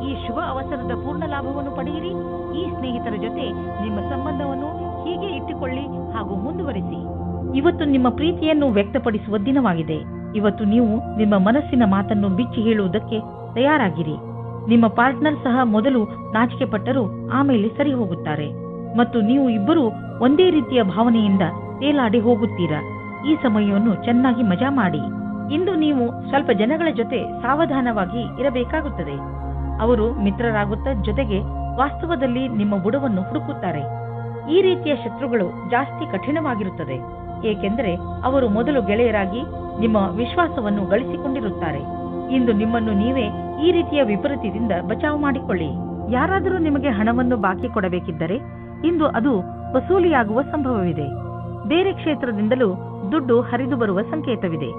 ಈ ಶುಭ ಅವಸರದ ಪೂರ್ಣ ಲಾಭವನ್ನು ಪಡೆಯಿರಿ. ಈ ಸ್ನೇಹಿತರ ಜೊತೆ ನಿಮ್ಮ ಸಂಬಂಧವನ್ನು ಹೀಗೆ ಇಟ್ಟುಕೊಳ್ಳಿ ಹಾಗೂ ಮುಂದುವರಿಸಿ. ಇವತ್ತು ನಿಮ್ಮ ಪ್ರೀತಿಯನ್ನು ವ್ಯಕ್ತಪಡಿಸುವ ದಿನವಾಗಿದೆ. ಇವತ್ತು ನೀವು ನಿಮ್ಮ ಮನಸ್ಸಿನ ಮಾತನ್ನು ಬಿಚ್ಚಿ ಹೇಳುವುದಕ್ಕೆ ತಯಾರಾಗಿರಿ. ನಿಮ್ಮ ಪಾರ್ಟ್ನರ್ ಸಹ ಮೊದಲು ನಾಚಿಕೆ ಪಟ್ಟರೂ ಆಮೇಲೆ ಸರಿ ಹೋಗುತ್ತಾರೆ ಮತ್ತು ನೀವು ಇಬ್ಬರೂ ಒಂದೇ ರೀತಿಯ ಭಾವನೆಯಿಂದ ತೇಲಾಡಿ ಹೋಗುತ್ತೀರಾ. ಈ ಸಮಯವನ್ನು ಚೆನ್ನಾಗಿ ಮಜಾ ಮಾಡಿ. ಇಂದು ನೀವು ಸ್ವಲ್ಪ ಜನಗಳ ಜೊತೆ ಸಾವಧಾನವಾಗಿ ಇರಬೇಕಾಗುತ್ತದೆ. ಅವರು ಮಿತ್ರರಾಗುತ್ತಾ ಜೊತೆಗೆ ವಾಸ್ತವದಲ್ಲಿ ನಿಮ್ಮ ಬುಡವನ್ನು ಹುಡುಕುತ್ತಾರೆ. ಈ ರೀತಿಯ ಶತ್ರುಗಳು ಜಾಸ್ತಿ ಕಠಿಣವಾಗಿರುತ್ತದೆ, ಏಕೆಂದರೆ ಅವರು ಮೊದಲು ಗೆಳೆಯರಾಗಿ ನಿಮ್ಮ ವಿಶ್ವಾಸವನ್ನು ಗಳಿಸಿಕೊಂಡಿರುತ್ತಾರೆ. ಇಂದು ನಿಮ್ಮನ್ನು ನೀವೇ ಈ ರೀತಿಯ ವಿಪರೀತದಿಂದ ಬಚಾವು ಮಾಡಿಕೊಳ್ಳಿ. ಯಾರಾದರೂ ನಿಮಗೆ ಹಣವನ್ನು ಬಾಕಿ ಕೊಡಬೇಕಿದ್ದರೆ ಇಂದು ಅದು ವಸೂಲಿಯಾಗುವ ಸಂಭವವಿದೆ. ಬೇರೆ ಕ್ಷೇತ್ರದಿಂದಲೂ ದುಡ್ಡು ಹರಿದು ಬರುವ ಸಂಕೇತವಿದೆ.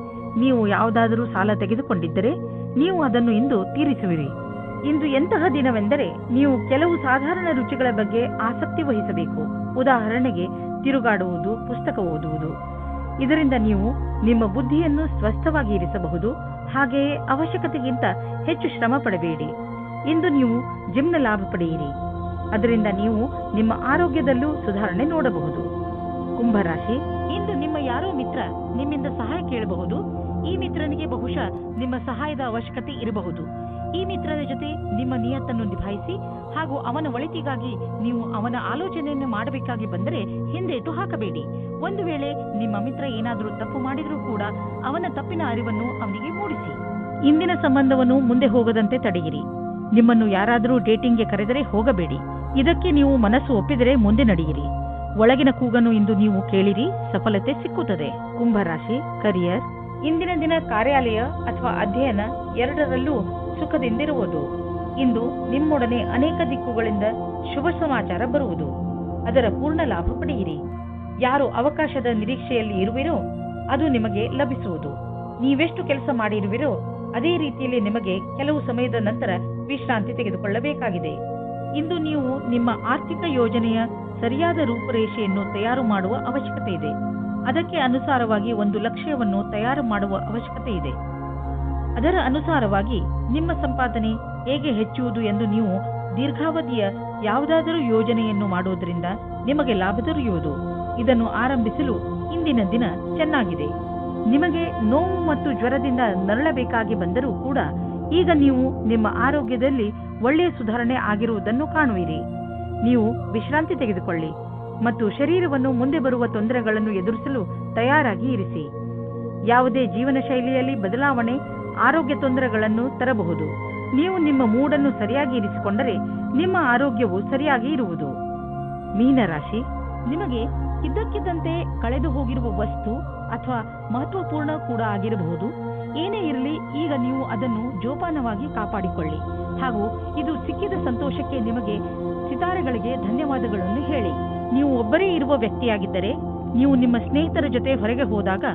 ನೀವು ಯಾವುದಾದರೂ ಸಾಲ ತೆಗೆದುಕೊಂಡಿದ್ದರೆ ನೀವು ಅದನ್ನು ಇಂದು ತೀರಿಸುವಿರಿ. ಇಂದು ಎಂತಹ ದಿನವೆಂದರೆ ನೀವು ಕೆಲವು ಸಾಧಾರಣ ರುಚಿಗಳ ಬಗ್ಗೆ ಆಸಕ್ತಿ ವಹಿಸಬೇಕು. ಉದಾಹರಣೆಗೆ ತಿರುಗಾಡುವುದು, ಪುಸ್ತಕ ಓದುವುದು. ಇದರಿಂದ ನೀವು ನಿಮ್ಮ ಬುದ್ಧಿಯನ್ನು ಸ್ವಸ್ಥವಾಗಿ ಇರಿಸಬಹುದು. ಹಾಗೆಯೇ ಅವಶ್ಯಕತೆಗಿಂತ ಹೆಚ್ಚು ಶ್ರಮ ಪಡಬೇಡಿ. ಇಂದು ನೀವು ಜಿಮ್ನ ಲಾಭ ಪಡೆಯಿರಿ. ಅದರಿಂದ ನೀವು ನಿಮ್ಮ ಆರೋಗ್ಯದಲ್ಲೂ ಸುಧಾರಣೆ ನೋಡಬಹುದು. ಕುಂಭರಾಶಿ, ಇಂದು ನಿಮ್ಮ ಯಾರೋ ಮಿತ್ರ ನಿಮ್ಮಿಂದ ಸಹಾಯ ಕೇಳಬಹುದು. ಈ ಮಿತ್ರನಿಗೆ ಬಹುಶಃ ನಿಮ್ಮ ಸಹಾಯದ ಅವಶ್ಯಕತೆ ಇರಬಹುದು. ಈ ಮಿತ್ರರ ಜೊತೆ ನಿಮ್ಮ ನಿಯತ್ತನ್ನು ನಿಭಾಯಿಸಿ ಹಾಗೂ ಅವನ ಒಳಿತಿಗಾಗಿ ನೀವು ಅವನ ಆಲೋಚನೆಯನ್ನು ಮಾಡಬೇಕಾಗಿ ಬಂದರೆ ಹಿಂದೇಟು ಹಾಕಬೇಡಿ. ಒಂದು ವೇಳೆ ನಿಮ್ಮ ಮಿತ್ರ ಏನಾದರೂ ತಪ್ಪು ಮಾಡಿದರೂ ಕೂಡ ಅವನ ತಪ್ಪಿನ ಅರಿವನ್ನು ಅವನಿಗೆ ಮೂಡಿಸಿ. ಇಂದಿನ ಸಂಬಂಧವನ್ನು ಮುಂದೆ ಹೋಗದಂತೆ ತಡೆಯಿರಿ. ನಿಮ್ಮನ್ನು ಯಾರಾದರೂ ಡೇಟಿಂಗ್ಗೆ ಕರೆದರೆ ಹೋಗಬೇಡಿ. ಇದಕ್ಕೆ ನೀವು ಮನಸ್ಸು ಒಪ್ಪಿದರೆ ಮುಂದೆ ನಡೆಯಿರಿ. ಒಳಗಿನ ಕೂಗನ್ನು ಇಂದು ನೀವು ಕೇಳಿರಿ, ಸಫಲತೆ ಸಿಕ್ಕುತ್ತದೆ. ಕುಂಭರಾಶಿ, ಕರಿಯರ್. ಇಂದಿನ ದಿನ ಕಾರ್ಯಾಲಯ ಅಥವಾ ಅಧ್ಯಯನ ಎರಡರಲ್ಲೂ ಸುಖದಿಂದಿರುವುದು. ಇಂದು ನಿಮ್ಮೊಡನೆ ಅನೇಕ ದಿಕ್ಕುಗಳಿಂದ ಶುಭ ಸಮಾಚಾರ ಬರುವುದು. ಅದರ ಪೂರ್ಣ ಲಾಭ ಪಡೆಯಿರಿ. ಯಾರು ಅವಕಾಶದ ನಿರೀಕ್ಷೆಯಲ್ಲಿ ಇರುವಿರೋ ಅದು ನಿಮಗೆ ಲಭಿಸುವುದು. ನೀವೆಷ್ಟು ಕೆಲಸ ಮಾಡಿರುವಿರೋ ಅದೇ ರೀತಿಯಲ್ಲಿ ನಿಮಗೆ ಕೆಲವು ಸಮಯದ ನಂತರ ವಿಶ್ರಾಂತಿ ತೆಗೆದುಕೊಳ್ಳಬೇಕಾಗಿದೆ. ಇಂದು ನೀವು ನಿಮ್ಮ ಆರ್ಥಿಕ ಯೋಜನೆಯ ಸರಿಯಾದ ರೂಪುರೇಷೆಯನ್ನು ತಯಾರು ಮಾಡುವ ಅವಶ್ಯಕತೆ ಇದೆ. ಅದಕ್ಕೆ ಅನುಸಾರವಾಗಿ ಒಂದು ಲಕ್ಷ್ಯವನ್ನು ತಯಾರು ಮಾಡುವ ಅವಶ್ಯಕತೆ ಇದೆ. ಅದರ ಅನುಸಾರವಾಗಿ ನಿಮ್ಮ ಸಂಪಾದನೆ ಹೇಗೆ ಹೆಚ್ಚುವುದು ಎಂದು ನೀವು ದೀರ್ಘಾವಧಿಯ ಯಾವುದಾದರೂ ಯೋಜನೆಯನ್ನು ಮಾಡುವುದರಿಂದ ನಿಮಗೆ ಲಾಭ ದೊರೆಯುವುದು. ಇದನ್ನು ಆರಂಭಿಸಲು ಇಂದಿನ ದಿನ ಚೆನ್ನಾಗಿದೆ. ನಿಮಗೆ ನೋವು ಮತ್ತು ಜ್ವರದಿಂದ ನರಳಬೇಕಾಗಿ ಬಂದರೂ ಕೂಡ ಈಗ ನೀವು ನಿಮ್ಮ ಆರೋಗ್ಯದಲ್ಲಿ ಒಳ್ಳೆಯ ಸುಧಾರಣೆ ಆಗಿರುವುದನ್ನು ಕಾಣುವಿರಿ. ನೀವು ವಿಶ್ರಾಂತಿ ತೆಗೆದುಕೊಳ್ಳಿ ಮತ್ತು ಶರೀರವನ್ನು ಮುಂದೆ ಬರುವ ತೊಂದರೆಗಳನ್ನು ಎದುರಿಸಲು ತಯಾರಾಗಿ ಇರಿಸಿ. ಯಾವುದೇ ಜೀವನ ಶೈಲಿಯಲ್ಲಿ ಬದಲಾವಣೆ ಆರೋಗ್ಯ ತೊಂದರೆಗಳನ್ನು ತರಬಹುದು. ನೀವು ನಿಮ್ಮ ಮೂಡನ್ನು ಸರಿಯಾಗಿ ಇರಿಸಿಕೊಂಡರೆ ನಿಮ್ಮ ಆರೋಗ್ಯವು ಸರಿಯಾಗಿ ಇರುವುದು. ಮೀನರಾಶಿ, ನಿಮಗೆ ಇದ್ದಕ್ಕಿದ್ದಂತೆ ಕಳೆದು ಹೋಗಿರುವ ವಸ್ತು ಅಥವಾ ಮಹತ್ವಪೂರ್ಣ ಕೂಡ ಆಗಿರಬಹುದು. ಏನೇ ಇರಲಿ, ಈಗ ನೀವು ಅದನ್ನು ಜೋಪಾನವಾಗಿ ಕಾಪಾಡಿಕೊಳ್ಳಿ ಹಾಗೂ ಇದು ಸಿಕ್ಕಿದ ಸಂತೋಷಕ್ಕೆ ನಿಮಗೆ ಸಿತಾರೆಗಳಿಗೆ ಧನ್ಯವಾದಗಳನ್ನು ಹೇಳಿ. ನೀವು ಒಬ್ಬರೇ ಇರುವ ವ್ಯಕ್ತಿಯಾಗಿದ್ದರೆ ನೀವು ನಿಮ್ಮ ಸ್ನೇಹಿತರ ಜೊತೆ ಹೊರಗೆ ಹೋದಾಗ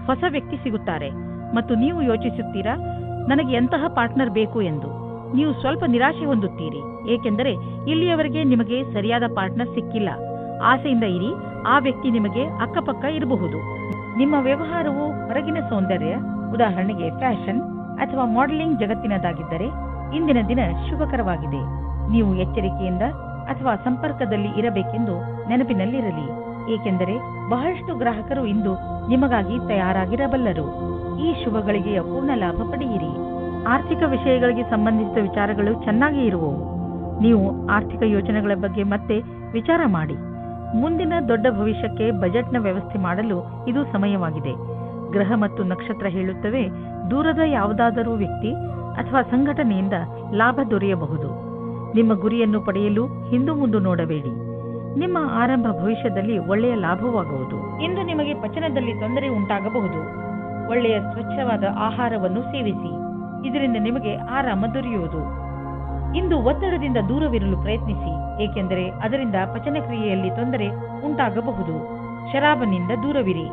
ಹೊಸ ವ್ಯಕ್ತಿ ಸಿಗುತ್ತಾರೆ ಮತ್ತು ನೀವು ಯೋಚಿಸುತ್ತೀರಾ, ನನಗೆ ಎಂತಹ ಪಾರ್ಟ್ನರ್ ಬೇಕು ಎಂದು. ನೀವು ಸ್ವಲ್ಪ ನಿರಾಶೆ ಹೊಂದುತ್ತೀರಿ, ಏಕೆಂದರೆ ಇಲ್ಲಿಯವರೆಗೆ ನಿಮಗೆ ಸರಿಯಾದ ಪಾರ್ಟ್ನರ್ ಸಿಕ್ಕಿಲ್ಲ. ಆಸೆಯಿಂದ ಇರಿ, ಆ ವ್ಯಕ್ತಿ ನಿಮಗೆ ಅಕ್ಕಪಕ್ಕ ಇರಬಹುದು. ನಿಮ್ಮ ವ್ಯವಹಾರವು ಹೊರಗಿನ ಸೌಂದರ್ಯ, ಉದಾಹರಣೆಗೆ ಫ್ಯಾಷನ್ ಅಥವಾ ಮಾಡೆಲಿಂಗ್ ಜಗತ್ತಿನದಾಗಿದ್ದರೆ ಇಂದಿನ ದಿನ ಶುಭಕರವಾಗಿದೆ. ನೀವು ಎಚ್ಚರಿಕೆಯಿಂದ ಅಥವಾ ಸಂಪರ್ಕದಲ್ಲಿ ಇರಬೇಕೆಂದು ನೆನಪಿನಲ್ಲಿರಲಿ, ಏಕೆಂದರೆ ಬಹಳಷ್ಟು ಗ್ರಾಹಕರು ಇಂದು ನಿಮಗಾಗಿ ತಯಾರಾಗಿರಬಲ್ಲರು. ಈ ಶುಭಗಳಿಗೆಯ ಪೂರ್ಣ ಲಾಭ ಪಡೆಯಿರಿ. ಆರ್ಥಿಕ ವಿಷಯಗಳಿಗೆ ಸಂಬಂಧಿಸಿದ ವಿಚಾರಗಳು ಚೆನ್ನಾಗಿ ಇರುವವು. ನೀವು ಆರ್ಥಿಕ ಯೋಜನೆಗಳ ಬಗ್ಗೆ ಮತ್ತೆ ವಿಚಾರ ಮಾಡಿ. ಮುಂದಿನ ದೊಡ್ಡ ಭವಿಷ್ಯಕ್ಕೆ ಬಜೆಟ್ನ ವ್ಯವಸ್ಥೆ ಮಾಡಲು ಇದು ಸಮಯವಾಗಿದೆ. ಗ್ರಹ ಮತ್ತು ನಕ್ಷತ್ರ ಹೇಳುತ್ತವೆ, ದೂರದ ಯಾವುದಾದರೂ ವ್ಯಕ್ತಿ ಅಥವಾ ಸಂಘಟನೆಯಿಂದ ಲಾಭ ದೊರೆಯಬಹುದು. ನಿಮ್ಮ ಗುರಿಯನ್ನು ಪಡೆಯಲು ಹಿಂದು ಮುಂದು ನೋಡಬೇಡಿ. ನಿಮ್ಮ ಆರಂಭ ಭವಿಷ್ಯದಲ್ಲಿ ಒಳ್ಳೆಯ ಲಾಭವಾಗುವುದು. ಇಂದು ನಿಮಗೆ ಪಚನದಲ್ಲಿ ತೊಂದರೆ ಉಂಟಾಗಬಹುದು. ಒಳ್ಳೆಯ ಸ್ವಚ್ಛವಾದ ಆಹಾರವನ್ನು ಸೇವಿಸಿ, ಇದರಿಂದ ನಿಮಗೆ ಆರಾಮ ದೊರೆಯುವುದು. ಇಂದು ಒತ್ತಡದಿಂದ ದೂರವಿರಲು ಪ್ರಯತ್ನಿಸಿ, ಏಕೆಂದರೆ ಅದರಿಂದ ಪಚನಕ್ರಿಯೆಯಲ್ಲಿ ತೊಂದರೆ ಉಂಟಾಗಬಹುದು. ಶರಾಬನಿಂದ ದೂರವಿರಿ.